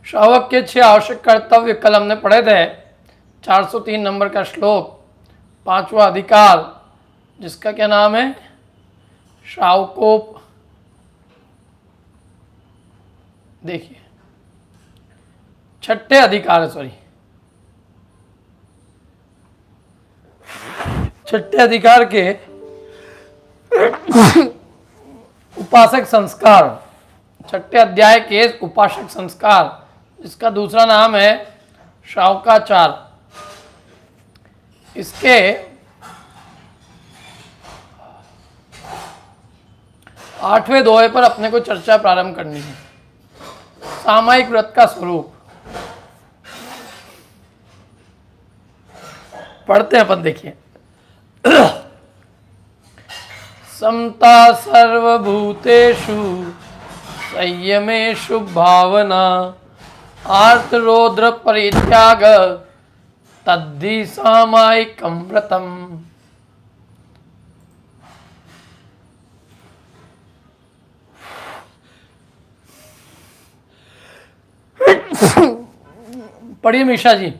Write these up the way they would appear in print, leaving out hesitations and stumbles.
श्रावक के 6 आवश्यक कर्तव्य कल हमने पढ़े थे। 403 नंबर का श्लोक, 5वां अधिकार, जिसका क्या नाम है? श्रावकोप। देखिए, 6ठे अधिकार, सॉरी 6ठे अधिकार के उपासक संस्कार, 6ठे अध्याय के उपासक संस्कार, जिसका दूसरा नाम है श्रावकाचार। इसके 8वें दोहे पर अपने को चर्चा प्रारंभ करनी है। सामायिक व्रत का स्वरूप पढ़ते हैं अपन, देखिए। समता सर्वभूतेषु संयमेषु भावना आर्तरौद्र परित्याग तद्धि सामायिकं व्रतम्। पढ़िए मिश्रा जी।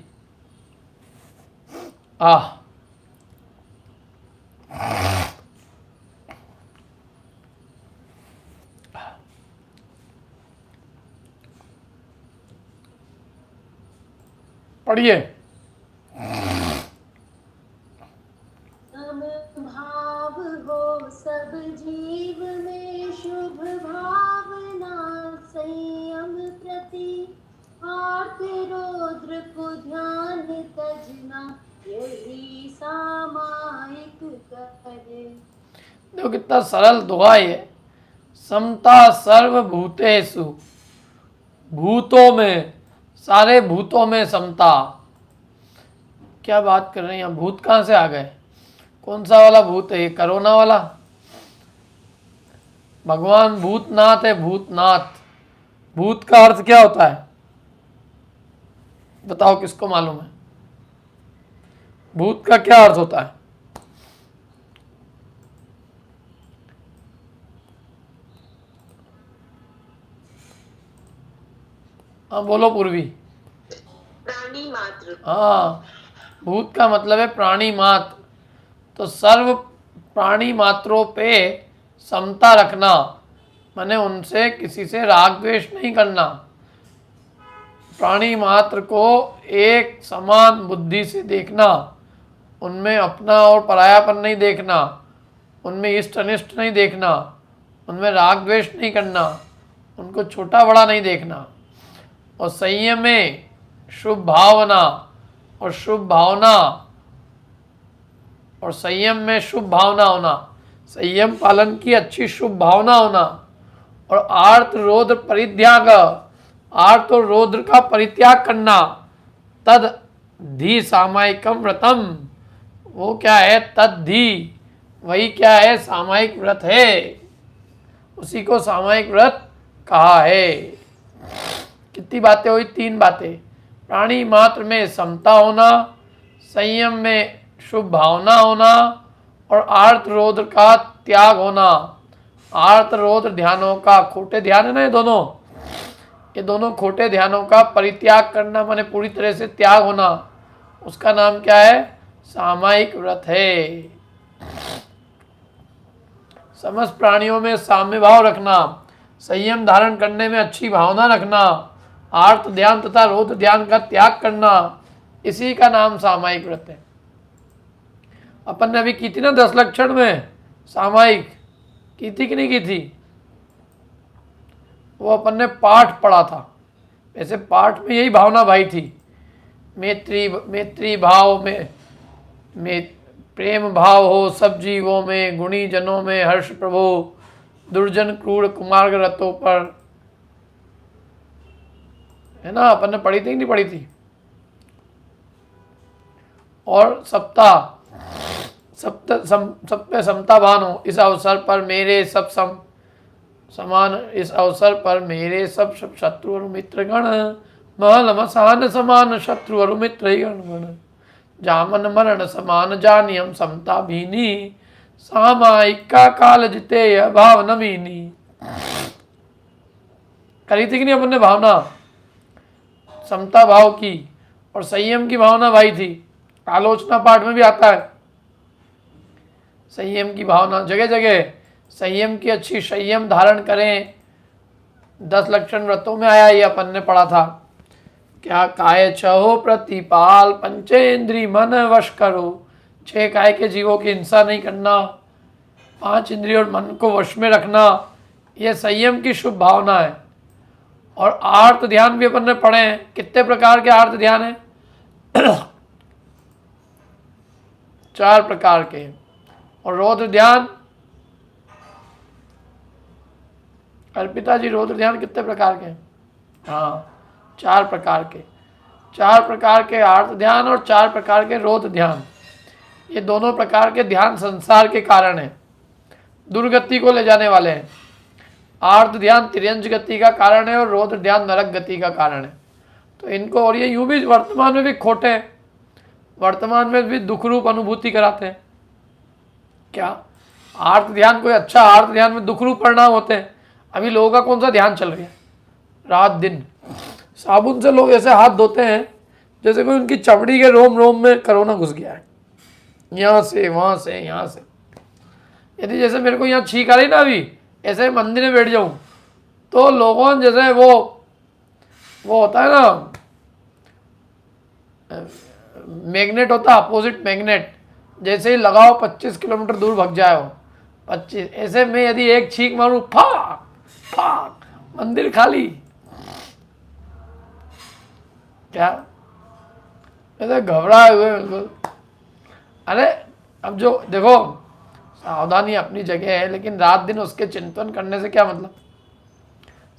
पढ़िए। भाव हो सब जीव में शुभ भावना संयम प्रति आर्त रौद्र को ध्यान तजना यही सामायिक करे। देखो कितना सरल दोहा है। समता सर्वभूतेषु, भूतों में, सारे भूतों में समता। क्या बात कर रहे हैं? भूत कहाँ से आ गए? कौन सा वाला भूत है? कोरोना वाला? भगवान भूतनाथ है। भूतनाथ, भूत का अर्थ क्या होता है? बताओ, किसको मालूम है? भूत का क्या अर्थ होता है? हाँ बोलो पूर्वी। प्राणी मात्र। हाँ, भूत का मतलब है प्राणी मात्र। तो सर्व प्राणी मात्रों पे समता रखना, माने उनसे किसी से राग द्वेष नहीं करना। प्राणी मात्र को एक समान बुद्धि से देखना, उनमें अपना और परायापन नहीं देखना, उनमें इष्ट अनिष्ट नहीं देखना, उनमें राग द्वेष नहीं करना, उनको छोटा बड़ा नहीं देखना। और संयम में शुभ भावना, और शुभ भावना, और संयम में शुभ भावना होना, संयम पालन की अच्छी शुभ भावना होना। और आर्त रौद्र परित्याग, आर्त और रौद्र का परित्याग करना। तद धी सामायिकम व्रतम, वो क्या है? तद धी, वही क्या है? सामायिक व्रत है। उसी को सामायिक व्रत कहा है। कितनी बातें हुई? 3 बातें। प्राणी मात्र में समता होना, संयम में शुभ भावना होना, और आर्त रौद्र का त्याग होना। आर्त रौद्र ध्यानों का, खोटे ध्यान है ना ये दोनों खोटे ध्यानों का परित्याग करना, माने पूरी तरह से त्याग होना, उसका नाम क्या है? सामायिक व्रत है। समस्त प्राणियों में साम्य भाव रखना, संयम धारण करने में अच्छी भावना रखना, आर्त ध्यान तथा रौद्र ध्यान का त्याग करना, इसी का नाम सामायिक व्रत है। अपन ने अभी की थी ना 10 लक्षण में सामायिक, की थी कि नहीं की थी? वो अपन ने पाठ पढ़ा था। वैसे पाठ में यही भावना भाई थी, मैत्री भाव में प्रेम भाव हो सब जीवों में, गुणी जनों में हर्ष प्रभो, दुर्जन क्रूर कुमार्ग रतों पर, है ना? अपन ने पढ़ी थी कि नहीं पढ़ी थी? और सब पे समतावान हो, इस अवसर पर मेरे सब समान, इस अवसर पर मेरे सब शत्रु और मित्र गण, महल मसान समान शत्रु और मित्र गण। जामन मरण समान जानियम समता भीनी, सामायिका काल जिते भाव नवीनी। करी थी कि नहीं अपन ने भावना, समता भाव की और संयम की भावना भाई थी। आलोचना पाठ में भी आता है संयम की भावना, जगह जगह संयम की अच्छी संयम धारण करें। 10 लक्षण व्रतों में आया, ये अपन ने पढ़ा था। क्या काय छहो प्रतिपाल, पंचेंद्री मन वश करो। 6 काय के जीवों की हिंसा नहीं करना, 5 इंद्रिय और मन को वश में रखना, यह संयम की शुभ भावना है। और आर्त ध्यान भी अपन ने पढ़े हैं। कितने प्रकार के आर्त ध्यान है? 4 प्रकार के। और रौद्र ध्यान, अर्पिता जी रौद्र ध्यान कितने प्रकार के? हाँ 4 प्रकार के। 4 प्रकार के आर्त ध्यान और 4 प्रकार के रौद्र ध्यान। ये दोनों प्रकार के ध्यान संसार के कारण है, दुर्गति को ले जाने वाले हैं। आर्त ध्यान तिर्यंज गति का कारण है और रौद्र ध्यान नरक गति का कारण है। तो इनको, और ये यूं भी वर्तमान में भी खोटे हैं, वर्तमान में भी दुख रूप अनुभूति कराते हैं। क्या आर्त ध्यान, कोई अच्छा आर्त ध्यान में दुख रूप परिणाम होते हैं? अभी लोगों का कौन सा ध्यान चल रहा है? रात दिन साबुन से लोग ऐसे हाथ धोते हैं जैसे कोई उनकी चमड़ी के रोम रोम में कोरोना घुस गया है, यहाँ से वहाँ से यहाँ से। यदि जैसे मेरे को यहाँ छींक आ रही ना, अभी ऐसे मंदिर में बैठ जाऊँ तो लोगों जैसे वो होता है ना, मैग्नेट होता है, अपोजिट मैग्नेट, जैसे ही लगाओ 25 किलोमीटर दूर भाग जाओ। 25 ऐसे में यदि एक छींक मारूं, फाक फाक, मंदिर खाली। क्या ऐसे घबराए हुए बिल्कुल। अरे अब जो देखो, सावधानी अपनी जगह है, लेकिन रात दिन उसके चिंतन करने से क्या मतलब?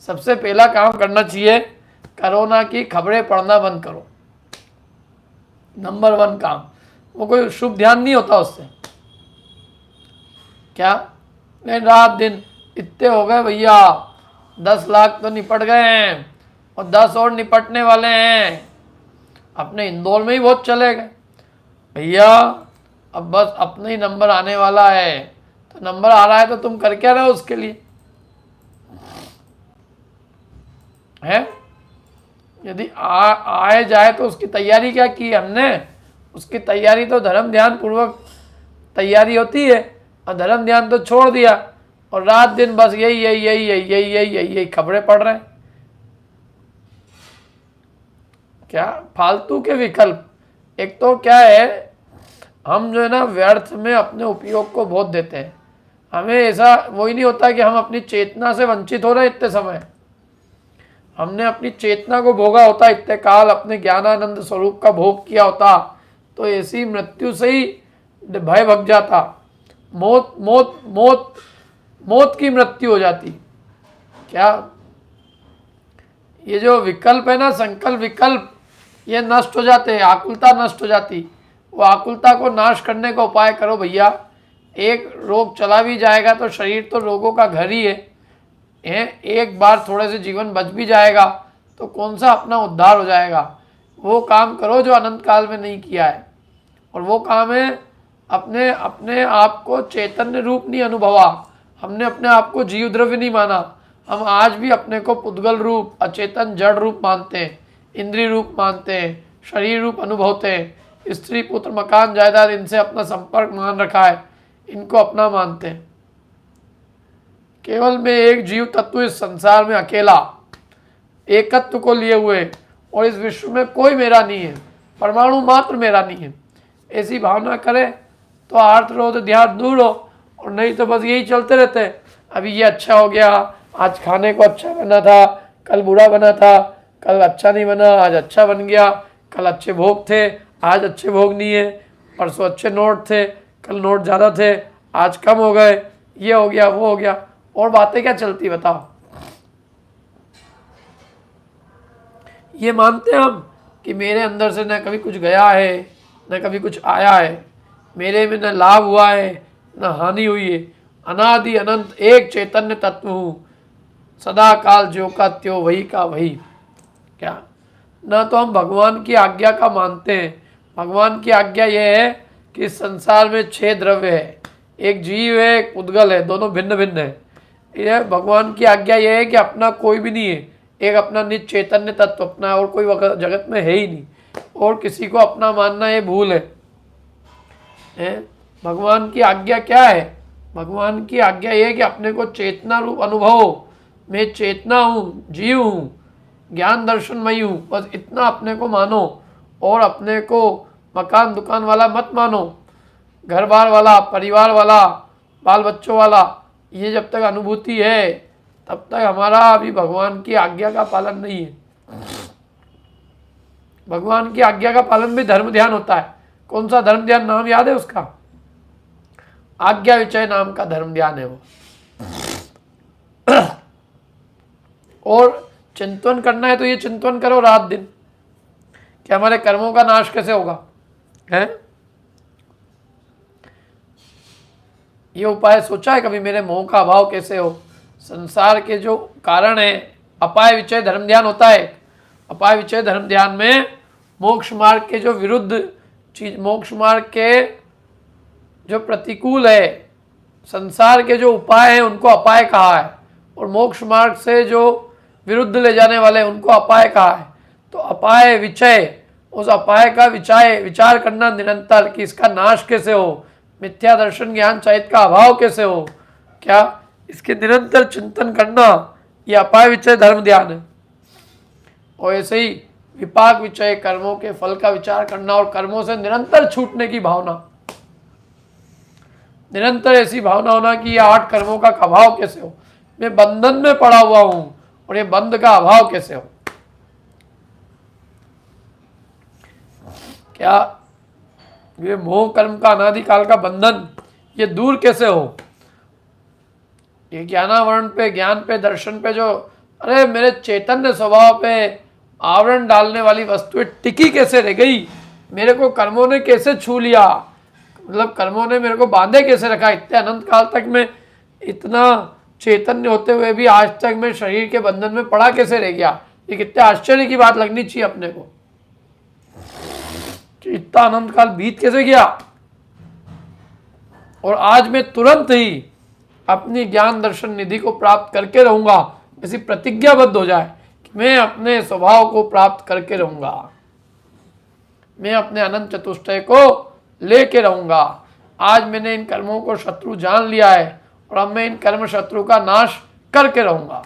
सबसे पहला काम करना चाहिए, कोरोना की खबरें पढ़ना बंद करो। नंबर 1 काम। वो कोई शुभ ध्यान नहीं होता उससे। क्या नहीं, रात दिन इतने हो गए भैया, 10 लाख तो निपट गए हैं और 10 और निपटने वाले हैं। अपने इंदौर में ही बहुत चले गए भैया, अब बस अपना ही नंबर आने वाला है। तो नंबर आ रहा है तो तुम कर क्या रहे हो उसके लिए? है यदि आए जाए तो उसकी तैयारी क्या की हमने? उसकी तैयारी तो धर्म ध्यान पूर्वक तैयारी होती है, और धर्म ध्यान तो छोड़ दिया और रात दिन बस यही खबरें पढ़ रहे हैं। क्या फालतू के विकल्प। एक तो क्या है, हम जो है ना व्यर्थ में अपने उपयोग को बहुत देते हैं। हमें ऐसा वही नहीं होता कि हम अपनी चेतना से वंचित हो रहे हैं। इतने समय हमने अपनी चेतना को भोगा होता, इतने काल अपने ज्ञानानंद स्वरूप का भोग किया होता, तो ऐसी मृत्यु से ही भय भग जाता। मौत मौत मौत मौत की मृत्यु हो जाती। क्या ये जो विकल्प है ना, संकल्प विकल्प, ये नष्ट हो जाते हैं, आकुलता नष्ट हो जाती। वो आकुलता को नाश करने का उपाय करो भैया। एक रोग चला भी जाएगा तो शरीर तो रोगों का घर ही है। एक बार थोड़े से जीवन बच भी जाएगा तो कौन सा अपना उद्धार हो जाएगा? वो काम करो जो अनंत काल में नहीं किया है। और वो काम है अपने आप को चैतन्य रूप नहीं अनुभवा। हमने अपने आप को जीव द्रव्य नहीं माना। हम आज भी अपने को पुद्गल रूप, अचेतन जड़ रूप मानते हैं, इंद्रिय रूप मानते हैं, शरीर रूप अनुभवते हैं। स्त्री पुत्र मकान जायदाद, इनसे अपना संपर्क मान रखा है, इनको अपना मानते हैं। केवल मैं एक जीव तत्व इस संसार में अकेला, एकत्व को लिए हुए, और इस विश्व में कोई मेरा नहीं है, परमाणु मात्र मेरा नहीं है। ऐसी भावना करें तो आर्त रोध ध्यान दूर हो। और नहीं तो बस यही चलते रहते हैं। अभी ये अच्छा हो गया, आज खाने को अच्छा बना था, कल बुरा बना था, कल अच्छा नहीं बना, आज अच्छा बन गया, कल अच्छे भोग थे, आज अच्छे भोग नहीं है, परसों अच्छे नोट थे, कल नोट ज़्यादा थे, आज कम हो गए, ये हो गया वो हो गया। और बातें क्या चलती बताओ? ये मानते हैं हम कि मेरे अंदर से न कभी कुछ गया है, न कभी कुछ आया है, मेरे में न लाभ हुआ है न हानि हुई है। अनादि अनंत एक चैतन्य तत्व हूँ, सदा काल ज्यों का त्यों वही का वही। क्या न तो हम भगवान की आज्ञा का मानते हैं, भगवान की आज्ञा ये है कि इस संसार में 6 द्रव्य है, एक जीव है, एक उद्गल है, दोनों भिन्न भिन्न है। यह भगवान की आज्ञा ये है कि अपना कोई भी नहीं है, एक अपना नित्य चैतन्य तत्व अपना, और कोई जगत में है ही नहीं, और किसी को अपना मानना ये भूल है? भगवान की आज्ञा क्या है? भगवान की आज्ञा ये है कि अपने को चेतना रूप अनुभव, मैं चेतना हूँ, जीव हूँ, ज्ञान दर्शनमयी हूँ, बस इतना अपने को मानो, और अपने को मकान दुकान वाला मत मानो, घर बार वाला, परिवार वाला, बाल बच्चों वाला। ये जब तक अनुभूति है तब तक हमारा अभी भगवान की आज्ञा का पालन नहीं है। भगवान की आज्ञा का पालन भी धर्म ध्यान होता है। कौन सा धर्म ध्यान नाम याद है उसका? आज्ञा विचय नाम का धर्म ध्यान है वो। और चिंतन करना है तो ये चिंतन करो रात दिन कि हमारे कर्मों का नाश कैसे होगा, है? ये उपाय सोचा है कभी? मेरे मोह का अभाव कैसे हो? संसार के जो कारण है, अपाय विचय धर्म ध्यान होता है। अपाय विचय धर्म ध्यान में मोक्ष मार्ग के जो विरुद्ध चीज, मोक्ष मार्ग के जो प्रतिकूल है, संसार के जो उपाय हैं उनको अपाय कहा है, और मोक्ष मार्ग से जो विरुद्ध ले जाने वाले उनको अपाय कहा है। तो अपाय विचय, उस अपाय का विचार करना निरंतर कि इसका नाश कैसे हो, मिथ्या दर्शन ज्ञान चैत का अभाव कैसे हो, क्या इसके निरंतर चिंतन करना, ये अपाय विचय धर्म ध्यान है। और ऐसे ही विपाक विचय, कर्मों के फल का विचार करना, और कर्मों से निरंतर छूटने की भावना, निरंतर ऐसी भावना होना कि ये 8 कर्मों का अभाव कैसे हो, मैं बंधन में पड़ा हुआ हूं और ये बंध का अभाव कैसे हो। क्या ये मोह कर्म का अनादिकाल का बंधन ये दूर कैसे हो? ये ज्ञानावरण पे, ज्ञान पे, दर्शन पे जो, अरे मेरे चैतन्य स्वभाव पे आवरण डालने वाली वस्तुएं टिकी कैसे रह गई? मेरे को कर्मों ने कैसे छू लिया, मतलब कर्मों ने मेरे को बांधे कैसे रखा? इतने अनंत काल तक मैं इतना चैतन्य होते हुए भी आज तक मैं शरीर के बंधन में पड़ा कैसे रह गया? ये कितने आश्चर्य की बात लगनी चाहिए अपने को कि इतना अनंत काल बीत कैसे गया, और आज मैं तुरंत ही अपनी ज्ञान दर्शन निधि को प्राप्त करके रहूंगा। ऐसी प्रतिज्ञाबद्ध हो जाए कि मैं अपने स्वभाव को प्राप्त करके रहूंगा, मैं अपने अनंत चतुष्टय को लेके रहूंगा। आज मैंने इन कर्मों को शत्रु जान लिया है और अब मैं इन कर्म शत्रु का नाश करके रहूंगा।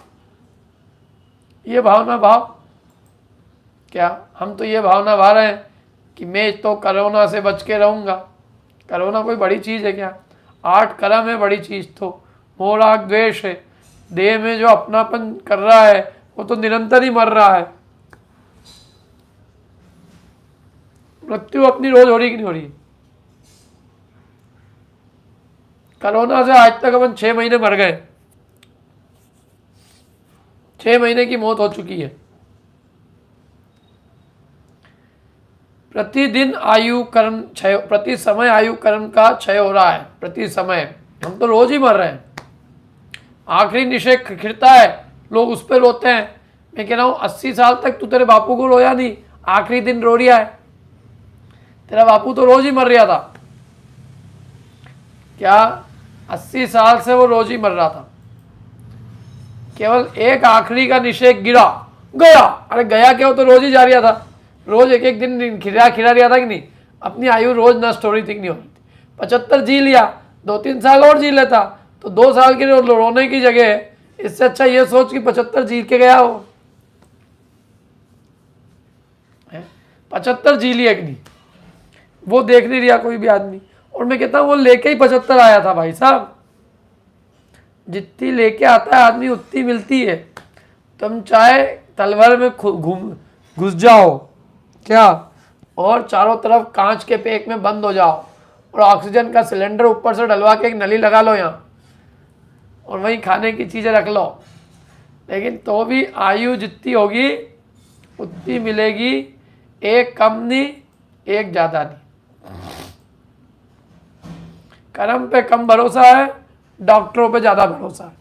ये भावना भाव, क्या हम तो ये भावना भा रहे हैं कि मैं तो कोरोना से बच के रहूंगा। कोरोना कोई बड़ी चीज है क्या? 8 कर्म है बड़ी चीज तो, मोह राग द्वेष है। देह में जो अपनापन कर रहा है वो तो निरंतर ही मर रहा है। मृत्यु अपनी रोज हो रही कि नहीं हो रही? कोरोना से आज तक अपन 6 महीने मर गए, 6 महीने की मौत हो चुकी है। प्रतिदिन आयु कर्म क्षय, प्रति समय आयु कर्म का क्षय हो रहा है, प्रति समय। हम तो रोज ही मर रहे हैं। आखिरी निषेध खिरता है, लोग उस पर रोते हैं। मैं कह रहा हूं 80 साल तक तू तेरे बापू को रोया नहीं, आखिरी दिन रो रिया है। तेरा बापू तो रोज ही मर रहा था। क्या 80 साल से वो रोज ही मर रहा था? केवल एक आखिरी का निषेध गिरा, गया। अरे गया क्या, वो तो रोज ही जा रहा था, रोज एक एक दिन खिला रहा था कि नहीं? अपनी आयु रोज नष्ट हो रही थी कि नहीं हो रही थी? 75 जी लिया, 2-3 साल और जी लेता तो 2 साल के रोने की जगह इससे अच्छा ये सोच कि 75 जी के गया हो। 75 जी लिया कि नहीं, वो देख नहीं रहा कोई भी आदमी। और मैं कहता हूं वो लेके ही 75 आया था भाई साहब। जितनी लेके आता है आदमी उतनी मिलती है। तुम चाहे तलवार में घुस जाओ क्या, और चारों तरफ कांच के पैक में बंद हो जाओ, और ऑक्सीजन का सिलेंडर ऊपर से डलवा के एक नली लगा लो यहाँ, और वहीं खाने की चीजें रख लो, लेकिन तो भी आयु जितनी होगी उतनी मिलेगी। एक कम नहीं, एक ज्यादा नहीं। कर्म पे कम भरोसा है, डॉक्टरों पे ज्यादा भरोसा है।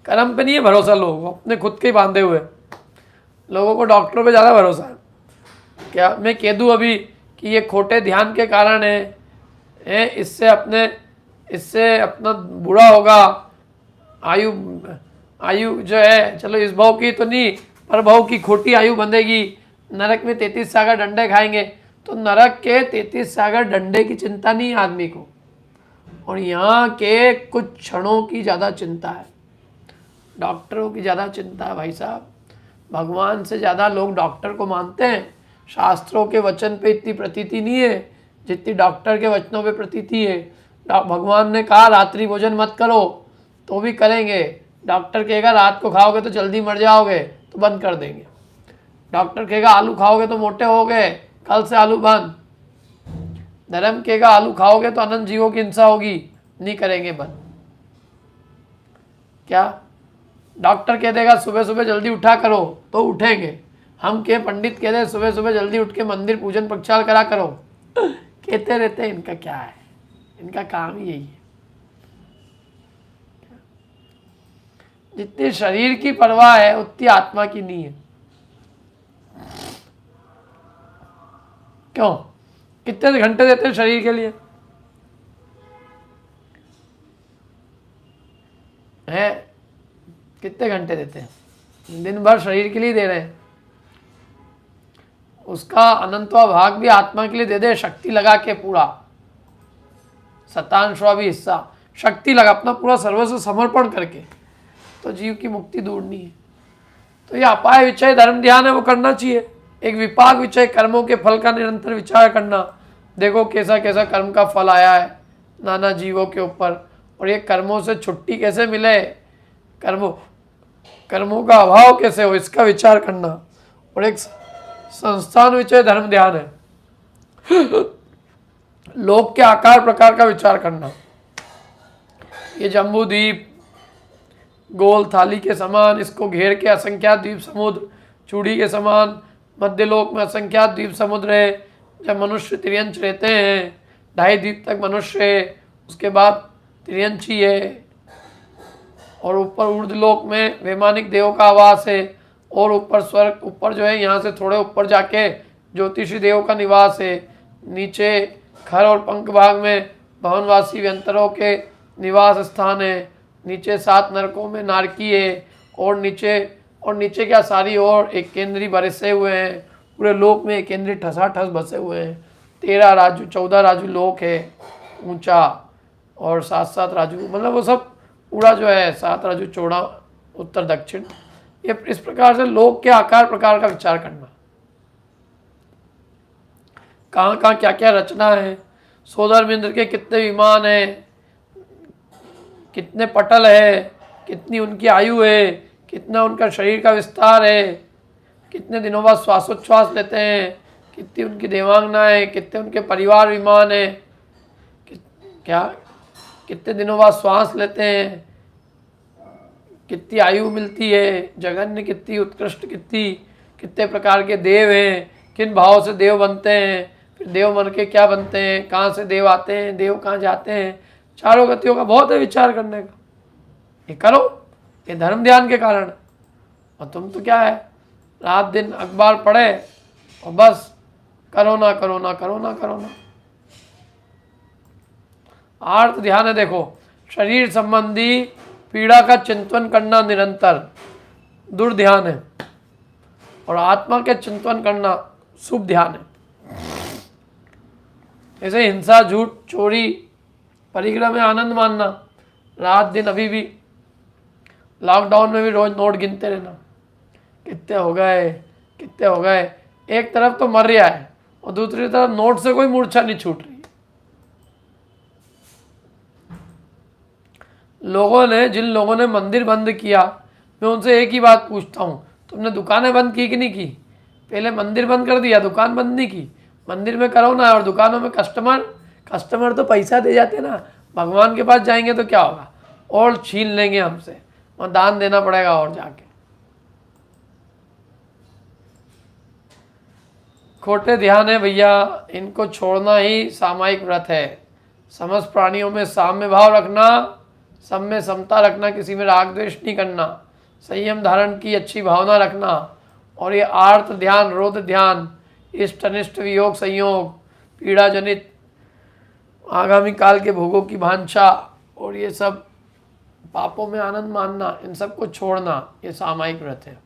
कर्म पे नहीं है भरोसा, लोग अपने खुद के ही बांधे हुए। लोगों को डॉक्टरों पे ज्यादा भरोसा है। क्या मैं कह दूँ अभी कि ये खोटे ध्यान के कारण है, इससे अपना बुरा होगा, आयु आयु जो है, चलो इस भाव की तो नहीं, पर भाव की खोटी आयु बंधेगी, नरक में 33 सागर डंडे खाएंगे। तो नरक के 33 सागर डंडे की चिंता नहीं आदमी को, और यहाँ के कुछ क्षणों की ज़्यादा चिंता है, डॉक्टरों की ज़्यादा चिंता है भाई साहब। भगवान से ज़्यादा लोग डॉक्टर को मानते हैं। शास्त्रों के वचन पे इतनी प्रतीति नहीं है जितनी डॉक्टर के वचनों पे प्रतीति है। भगवान ने कहा रात्रि भोजन मत करो, तो भी करेंगे। डॉक्टर कहेगा रात को खाओगे तो जल्दी मर जाओगे, तो बंद कर देंगे। डॉक्टर कहेगा आलू खाओगे तो मोटे होगे, कल से आलू बंद। धर्म कहेगा आलू खाओगे तो अनंत जीवों की हिंसा होगी, नहीं करेंगे बंद। क्या डॉक्टर कह देगा सुबह सुबह जल्दी उठा करो, तो उठेंगे। हम के पंडित कह दे सुबह सुबह जल्दी उठ के मंदिर पूजन प्रक्षाल करा करो, कहते रहते हैं। इनका क्या है, इनका काम ही यही है। जितनी शरीर की परवाह है उतनी आत्मा की नहीं है। क्यों? कितने घंटे देते हैं शरीर के लिए? है कितने घंटे देते हैं? दिन भर शरीर के लिए दे रहे हैं। उसका अनंतवा भाग भी आत्मा के लिए दे दे, शक्ति लगा के पूरा, शतांशवा भी हिस्सा शक्ति लगा, अपना पूरा सर्वस्व समर्पण करके, तो जीव की मुक्ति दूर नहीं है। तो ये अपाय विचय धर्म ध्यान है, वो करना चाहिए। एक विपाक विचय कर्मों के फल का निरंतर विचार करना। देखो कैसा कैसा कर्म का फल आया है नाना जीवों के ऊपर, और ये कर्मों से छुट्टी कैसे मिले, कर्मों का अभाव कैसे हो, इसका विचार करना। और एक संस्थान विचय धर्म ध्यान है, लोक के आकार प्रकार का विचार करना। ये जम्बू द्वीप गोल थाली के समान, इसको घेर के असंख्यात द्वीप समुद्र, चूड़ी के समान मध्यलोक में असंख्यात द्वीप समुद्र है। जब मनुष्य त्रियंच रहते हैं, 2.5 द्वीप तक मनुष्य है, उसके बाद त्रियंची है, और ऊपर ऊर्ध्वलोक में वैमानिक देवों का आवास है, और ऊपर स्वर्ग, ऊपर जो है यहाँ से थोड़े ऊपर जाके ज्योतिषी देवों का निवास है। नीचे खर और पंख भाग में भवनवासी व्यंतरों के निवास स्थान है। नीचे 7 नरकों में नारकी है, और नीचे क्या सारी और एक केंद्री बरसे हुए हैं। पूरे लोक में एक केंद्री ठसाठस बसे हुए हैं। 13 राजू 14 राजू लोक है ऊंचा, और 7 राजू, मतलब वो सब पूरा जो है 7 राजू चौड़ा उत्तर दक्षिण। ये इस प्रकार से लोक के आकार प्रकार का विचार करना, कहाँ कहाँ क्या क्या रचना है, सोदरमिंद्र के कितने विमान हैं, कितने पटल है, कितनी उनकी आयु है, कितना उनका शरीर का विस्तार है, कितने दिनों बाद श्वासोच्छ्वास लेते हैं, कितनी उनकी देवांगनाएं, कितने उनके परिवार विमान है, क्या कितने दिनों बाद श्वास लेते हैं, कितनी आयु मिलती है, जगन्य कितनी उत्कृष्ट, कितने प्रकार के देव हैं, किन भाव से देव बनते हैं, फिर देव बन के क्या बनते हैं, कहाँ से देव आते हैं, देव कहाँ जाते हैं, चारों गतियों का बहुत है विचार करने का। ये करो, ये धर्म ध्यान के कारण। और तुम तो क्या है, रात दिन अखबार पढ़े और बस करो ना करो ना करो ना करो ना। आर्त ध्यान है, देखो शरीर संबंधी पीड़ा का चिंतन करना निरंतर दुर्ध्यान है, और आत्मा के चिंतन करना शुभ ध्यान है। ऐसे हिंसा झूठ चोरी परिग्रह में आनंद मानना, रात दिन अभी भी लॉकडाउन में भी रोज नोट गिनते रहना, कितने हो गए कितने हो गए। एक तरफ तो मर रहा है और दूसरी तरफ नोट से कोई मूर्छा नहीं छूट रही। जिन लोगों ने मंदिर बंद किया, मैं उनसे एक ही बात पूछता हूँ, तुमने दुकानें बंद की कि नहीं की? पहले मंदिर बंद कर दिया, दुकान बंद नहीं की। मंदिर में करो ना, और दुकानों में कस्टमर तो पैसा दे जाते ना। भगवान के पास जाएंगे तो क्या होगा, और छीन लेंगे हमसे, और दान देना पड़ेगा और जाके। खोटे ध्यान है भैया, इनको छोड़ना ही सामायिक व्रत है। समस्त प्राणियों में साम्य भाव रखना, सब में समता रखना, किसी में राग द्वेष नहीं करना, संयम धारण की अच्छी भावना रखना। और ये आर्त ध्यान, रोध ध्यान, इष्ट अनिष्ट वियोग संयोग, पीड़ा जनित आगामी काल के भोगों की भांछा और ये सब पापों में आनंद मानना, इन सब को छोड़ना, ये सामायिक व्रत है।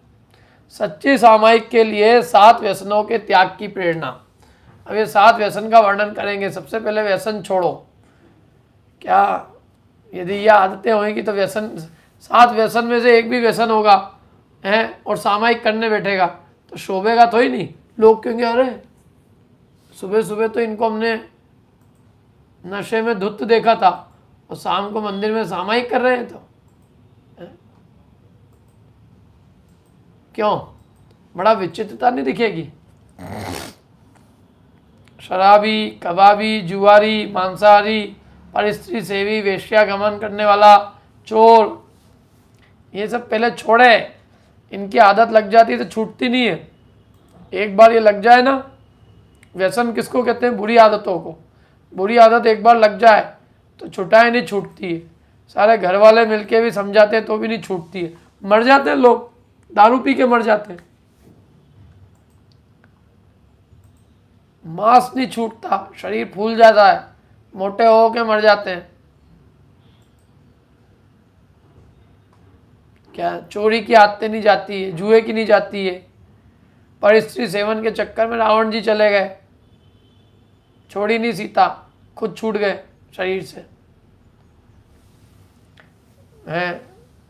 सच्ची सामायिक के लिए 7 व्यसनों के त्याग की प्रेरणा। अब ये 7 व्यसन का वर्णन करेंगे। सबसे पहले व्यसन छोड़ो। क्या यदि ये आदतें होंगी तो व्यसन, 7 व्यसन में से एक भी व्यसन होगा है और सामायिक करने बैठेगा तो शोभेगा तो ही नहीं। लोग कहेंगे अरे सुबह सुबह तो इनको हमने नशे में धुत देखा था और शाम को मंदिर में सामायिक कर रहे हैं, तो क्यों? बड़ा विचित्रता नहीं दिखेगी? शराबी, कबाबी, जुआरी, मांसाहारी, परस्त्री सेवी, वेश्यागमन करने वाला, चोर, ये सब पहले छोड़े। इनकी आदत लग जाती है तो छूटती नहीं है। एक बार ये लग जाए ना, व्यसन किसको कहते हैं? बुरी आदतों को। बुरी आदत एक बार लग जाए तो छुटाए नहीं छूटती है। सारे घर वाले मिलके भी समझाते हैं तो भी नहीं छूटती है। मर जाते हैं लोग, दारू पी के मर जाते हैं। मांस नहीं छूटता, शरीर फूल जाता है, मोटे हो के मर जाते हैं। क्या चोरी की आदतें नहीं जाती है, जुए की नहीं जाती है। परस्त्री सेवन के चक्कर में रावण जी चले गए, छोड़ी नहीं सीता, खुद छूट गए शरीर से। हैं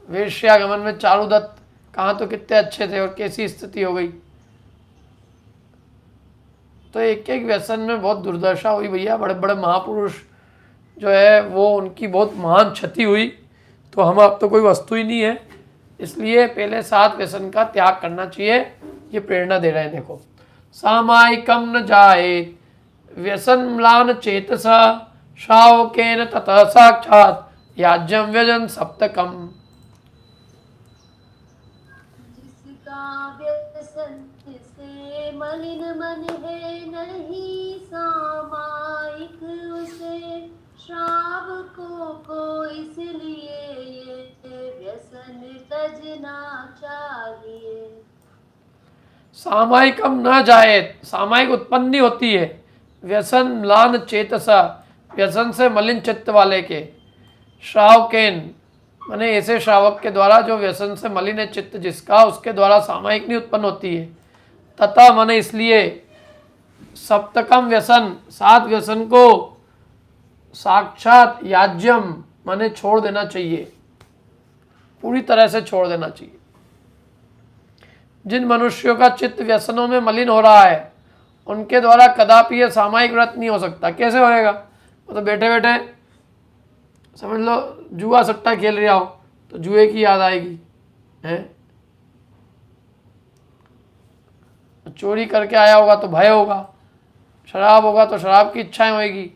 वेश्यागमन में चारुदत्त कहाँ तो कितने अच्छे थे और कैसी स्थिति हो गई। तो एक एक व्यसन में बहुत दुर्दशा हुई भैया। बड़े बड़े महापुरुष जो है वो, उनकी बहुत महान क्षति हुई। तो हम आप तो कोई वस्तु ही नहीं है, इसलिए पहले 7 व्यसन का त्याग करना चाहिए। ये प्रेरणा दे रहे हैं। देखो, सामायिकम न जायेत व्यसन म्लान चेतसा शावकेन ततः साक्षात याज्यम व्यजन सप्तकम। जिसका व्यसन से मलिन मन है, नहीं सामायिक उसे श्रावकों को, इसलिए ये व्यसन तजना चाहिए। सामायिकम न जायेत, सामायिक उत्पन्न नहीं होती है। व्यसन म्लान चेतसा, व्यसन से मलिन चित्त वाले के। श्रावकेन माने ऐसे श्रावक के द्वारा जो व्यसन से मलिन है चित्त जिसका, उसके द्वारा सामायिक नहीं उत्पन्न होती है। तथा माने इसलिए, सप्तकम व्यसन, 7 व्यसन को साक्षात याज्यम माने छोड़ देना चाहिए, पूरी तरह से छोड़ देना चाहिए। जिन मनुष्यों का चित्त व्यसनों में मलिन हो रहा है उनके द्वारा कदापि यह सामायिक व्रत नहीं हो सकता। कैसे होएगा? वो तो बैठे बैठे समझ लो जुआ सट्टा खेल रहा हो तो जुए की याद आएगी है, चोरी करके आया होगा तो भय होगा, शराब होगा तो शराब की इच्छाएं होगी,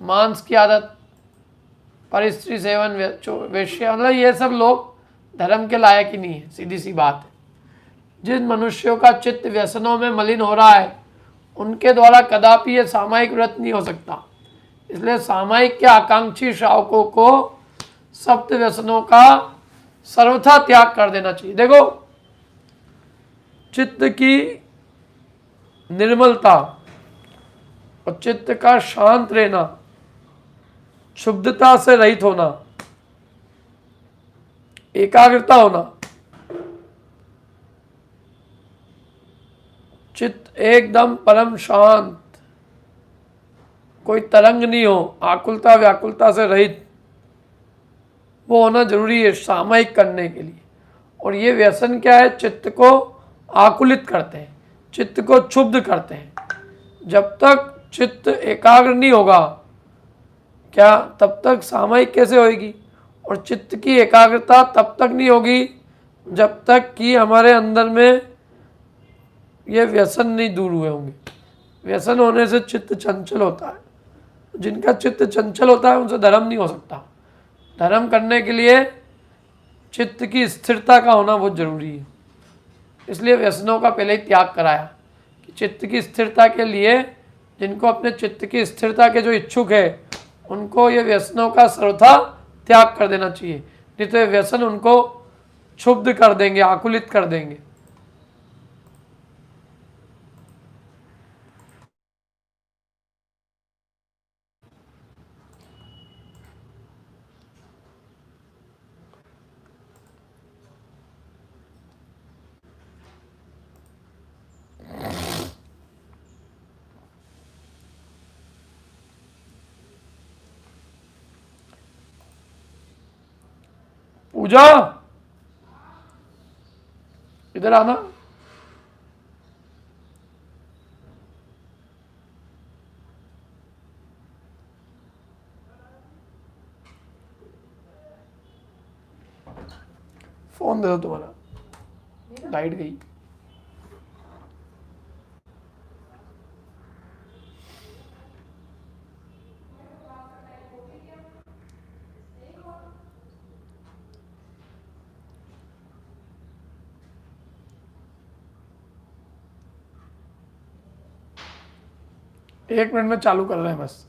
मांस की आदत, परस्त्री सेवन, वेश्या, मतलब ये सब लोग धर्म के लायक ही नहीं है। सीधी सी बात है। जिन मनुष्यों का चित्त व्यसनों में मलिन हो रहा है उनके द्वारा कदापि यह सामायिक व्रत नहीं हो सकता। इसलिए सामायिक के आकांक्षी श्रावकों को सप्त व्यसनों का सर्वथा त्याग कर देना चाहिए। देखो, चित्त की निर्मलता और चित्त का शांत रहना, क्षुब्धता से रहित होना, एकाग्रता होना, चित्त एकदम परम शांत, कोई तरंग नहीं हो, आकुलता व्याकुलता से रहित, वो होना जरूरी है सामायिक करने के लिए। और ये व्यसन क्या है? चित्त को आकुलित करते हैं, चित्त को क्षुब्ध करते हैं। जब तक चित्त एकाग्र नहीं होगा क्या, तब तक सामायिक कैसे होगी? और चित्त की एकाग्रता तब तक नहीं होगी जब तक कि हमारे अंदर में ये व्यसन नहीं दूर हुए होंगे। व्यसन होने से चित्त चंचल होता है। जिनका चित्त चंचल होता है उनसे धर्म नहीं हो सकता। धर्म करने के लिए चित्त की स्थिरता का होना बहुत जरूरी है। इसलिए व्यसनों का पहले ही त्याग कराया कि चित्त की स्थिरता के लिए, जिनको अपने चित्त की स्थिरता के जो इच्छुक है उनको ये व्यसनों का सर्वथा त्याग कर देना चाहिए, नहीं तो ये व्यसन उनको क्षुब्ध कर देंगे, आकुलित कर देंगे। पूजा इधर आना। फोन दे दो तुम्हारा, लाइट गई। एक मिनट में चालू कर रहे हैं बस।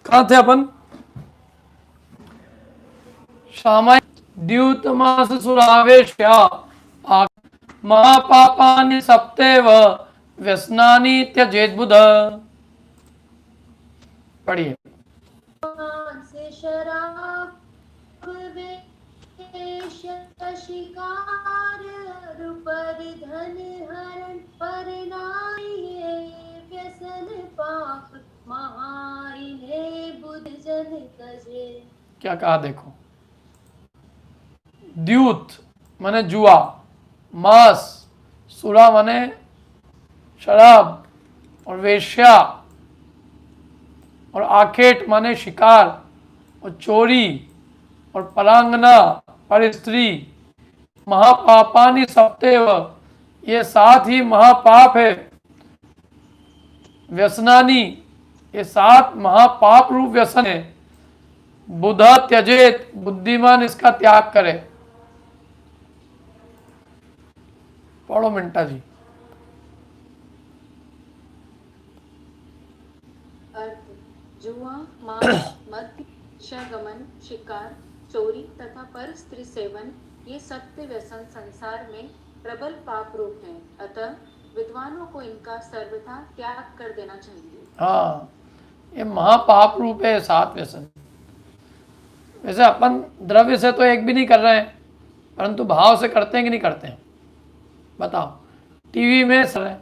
कहाँ थे अपन? श्यामा द्यूतमास सुरावेश्या महापापानि सप्तेव व्यसनानि त्यजेत बुध। पढ़िए। से शराब वेश्य शिकार पर धन हरण पर नाई व्यसन पाप महाइन्हे बुध जन तजे। क्या कहा देखो, द्यूत माने जुआ, मास सुरा माने शराब, और वेश्या और आखेट माने शिकार और चोरी और परांगना पर स्त्री, महापापानि सप्तेव, ये 7 ही महापाप है। व्यसनानी, ये 7 महापाप रूप व्यसन है। बुधा त्यजेत, बुद्धिमान इसका त्याग करे। पढ़ो मिंटा जी। अर्थ: जुआ, मांस, मद्य, शगमन, शिकार, चोरी तथा पर स्त्री सेवन ये सत्य व्यसन संसार में प्रबल पाप रूप हैं। अतः विद्वानों को इनका सर्वथा त्याग कर देना चाहिए। हाँ, ये महापाप रूप है 7 व्यसन। वैसे अपन द्रव्य से तो एक भी नहीं कर रहे हैं, परंतु भाव से करते हैं कि नहीं करते हैं? बताओ। टीवी में सर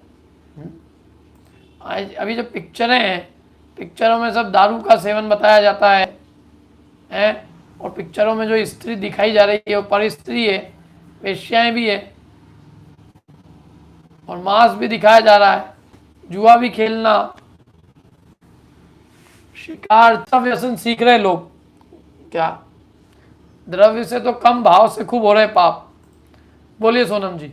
आज अभी जो पिक्चरें हैं, पिक्चरों में सब दारू का सेवन बताया जाता है, और पिक्चरों में जो स्त्री दिखाई जा रही है वो पर स्त्री है, वेश्याएं भी है, और मांस भी दिखाया जा रहा है, जुआ भी खेलना, शिकार, सब व्यसन सीख रहे लोग। क्या द्रव्य से तो कम, भाव से खूब हो रहे पाप। बोलिए सोनम जी।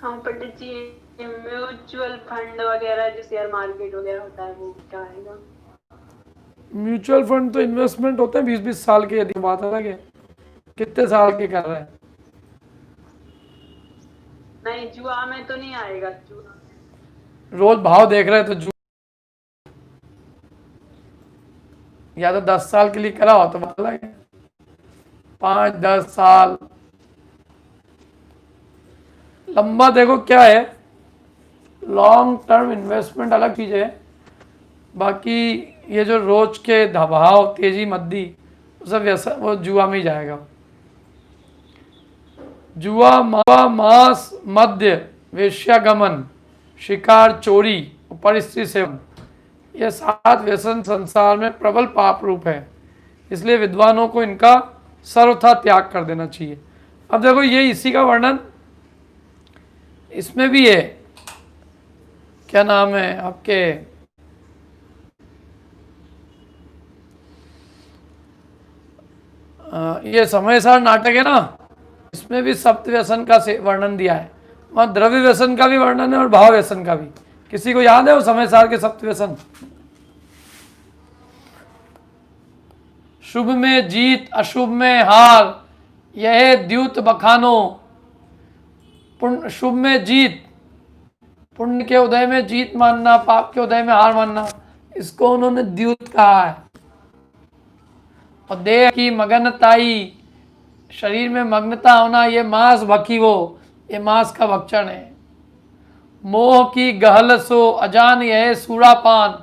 हाँ पंडित जी, म्यूचुअल फंड वगैरह जो शेयर मार्केट वगैरह होता है वो क्या आएगा? म्यूचुअल फंड तो इन्वेस्टमेंट होते हैं 20-20 साल के, यदि बात अलग है कितने साल के कर रहे हैं। नहीं, जुआ में तो नहीं आएगा। जुआ रोज भाव देख रहे हैं तो या तो 10 साल के लिए करा हो तो बात अलग है, 5-10 साल लंबा देखो क्या है, लॉन्ग टर्म इन्वेस्टमेंट अलग चीज़ है, बाकी ये जो रोज के दबाव तेजी मद्दी वो सब वैसा वो जुआ में ही जाएगा। जुआ, मावा, मांस, मद्य, वेश्यागमन, शिकार, चोरी, परिस्थिति सेवन, ये 7 व्यसन संसार में प्रबल पाप रूप है, इसलिए विद्वानों को इनका सर्वथा त्याग कर देना चाहिए। अब देखो ये इसी का वर्णन इसमें भी है, क्या नाम है आपके, ये समय सार नाटक है ना, इसमें भी सप्त व्यसन का वर्णन दिया है। वहाँ द्रव्य व्यसन का भी वर्णन है और भाव व्यसन का भी। किसी को याद है वो समय सार के सप्त व्यसन? शुभ में जीत, अशुभ में हार, यह द्यूत बखानो। शुभ में जीत, पुण्य के उदय में जीत मानना, पाप के उदय में हार मानना, इसको उन्होंने द्यूत कहा है। और देह की मगनताई, शरीर में मग्नता होना, ये मांस भकीवो, ये मांस का भक्षण है। मोह की गहल सो अजान, यह सूरापान।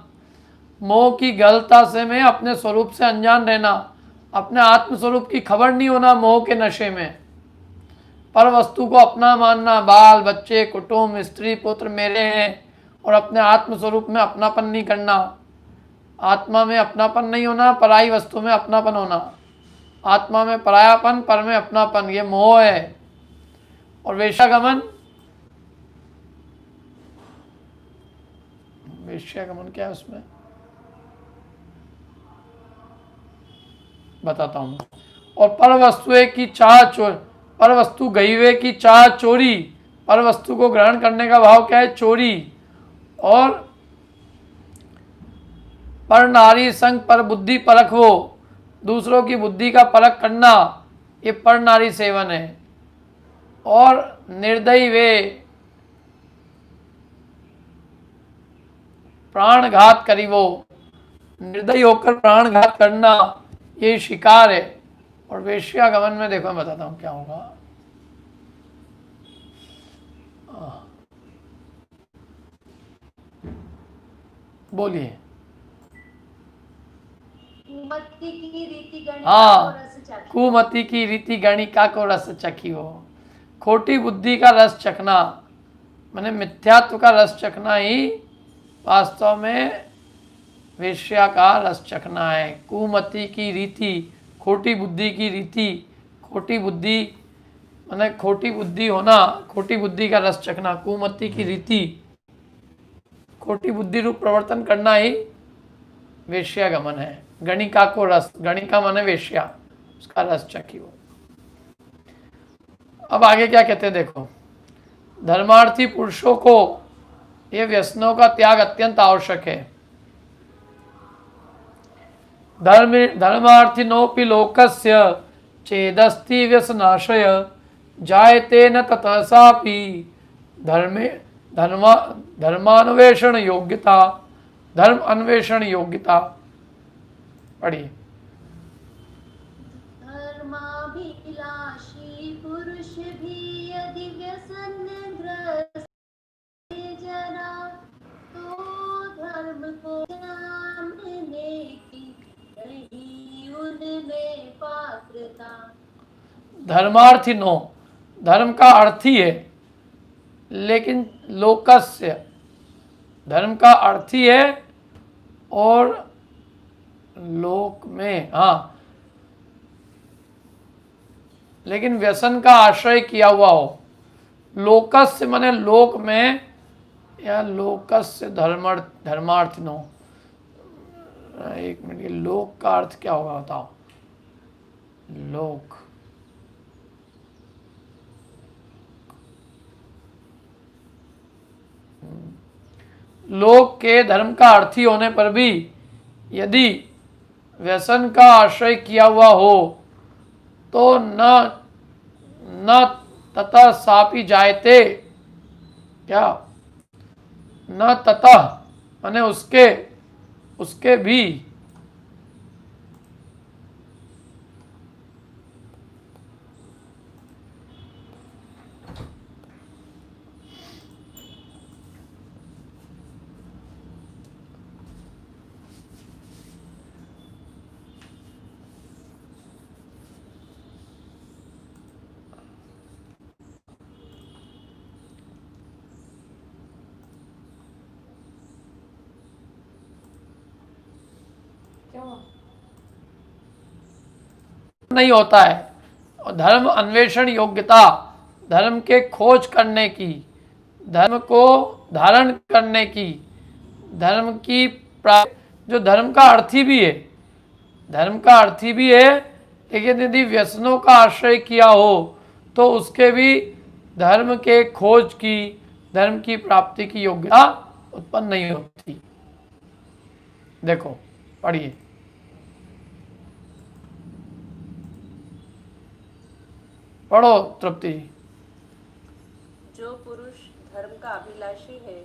मोह की गहलता से में अपने स्वरूप से अनजान रहना, अपने आत्म स्वरूप की खबर नहीं होना मोह के नशे में। पर वस्तु को अपना मानना, बाल बच्चे कुटुंब स्त्री पुत्र मेरे हैं, और अपने आत्म स्वरूप में अपनापन नहीं करना। आत्मा में अपनापन नहीं होना, पराई वस्तु में अपनापन होना। आत्मा में परायापन, पर में अपनापन, ये मोह है। और वेश्यागमन, वेश्यागमन क्या है उसमें बताता हूं। और पर वस्तुए की चाह चोरी, पर वस्तु गईवे की चाह चोरी, पर वस्तु को ग्रहण करने का भाव क्या है? चोरी। और पर नारी संग पर बुद्धि परख, वो दूसरों की बुद्धि का परख करना, ये पर नारी सेवन है। और निर्दयी वे, प्राणघात करीबो, निर्दयी होकर प्राणघात करना, ये शिकार है। और वेश्यागमन में देखो मैं बताता हूं क्या होगा। बोलिए। कुमति की रीति गणिका हाँ, को रस चाखी। कुमति की रीति गणिका को रस चखी हो। खोटी बुद्धि का रस चखना, माने मिथ्यात्व का रस चखना ही वास्तव में वेश्या का रस चखना है। कुमति की रीति, खोटी बुद्धि की रीति, खोटी बुद्धि माने खोटी बुद्धि होना, खोटी बुद्धि का रस चखना, कुमति की रीति, खोटी बुद्धि रूप प्रवर्तन करना ही वेश्यागमन है। गणिका को रस, गणिका माने वेश्या, उसका रस चखी हो। अब आगे क्या कहते हैं देखो। धर्मार्थी पुरुषों को ये व्यसनों का त्याग अत्यंत आवश्यक है। धर्मार्थिनोपि लोकस्य चेदस्ति व्यसनाशय, जायते न ततः सापि धर्मान्वेषण योग्यता, धर्म अन्वेषण योग्यता। पढ़िए। धर्माभिलाषी पुरुष भी यदि व्यसनग्रस्त जरा, तो धर्म को जानने की नहीं उनमें पात्रता। धर्मार्थी नो, धर्म का अर्थी है, लेकिन लोकस्य, धर्म का अर्थी है और लोक में, हाँ, लेकिन व्यसन का आश्रय किया हुआ हो। लोकस्य माने लोक में, या लोकस्य धर्मार्थिनो। एक मिनट, ये लोक का अर्थ क्या होगा बताओ। लोक, लोक के धर्म का अर्थी होने पर भी यदि व्यसन का आश्रय किया हुआ हो तो न ततः सापि जायते, क्या, न ततः माने उसके भी, नहीं होता है। और धर्म अन्वेषण योग्यता, धर्म के खोज करने की, धर्म को धारण करने की, धर्म की जो धर्म का अर्थी भी है, धर्म का अर्थी भी है, लेकिन यदि व्यसनों का आश्रय किया हो तो उसके भी धर्म के खोज की, धर्म की प्राप्ति की योग्यता उत्पन्न नहीं होती। देखो पढ़िए। पढ़ो तृप्ति। जो पुरुष धर्म का अभिलाषी है,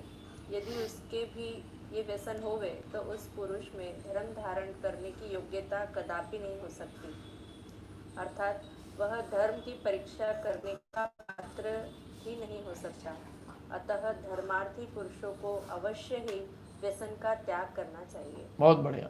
यदि उसके भी ये व्यसन होवे तो उस पुरुष में धर्म धारण करने की योग्यता कदापि नहीं हो सकती, अर्थात वह धर्म की परीक्षा करने का पात्र ही नहीं हो सकता। अतः धर्मार्थी पुरुषों को अवश्य ही व्यसन का त्याग करना चाहिए। बहुत बढ़िया।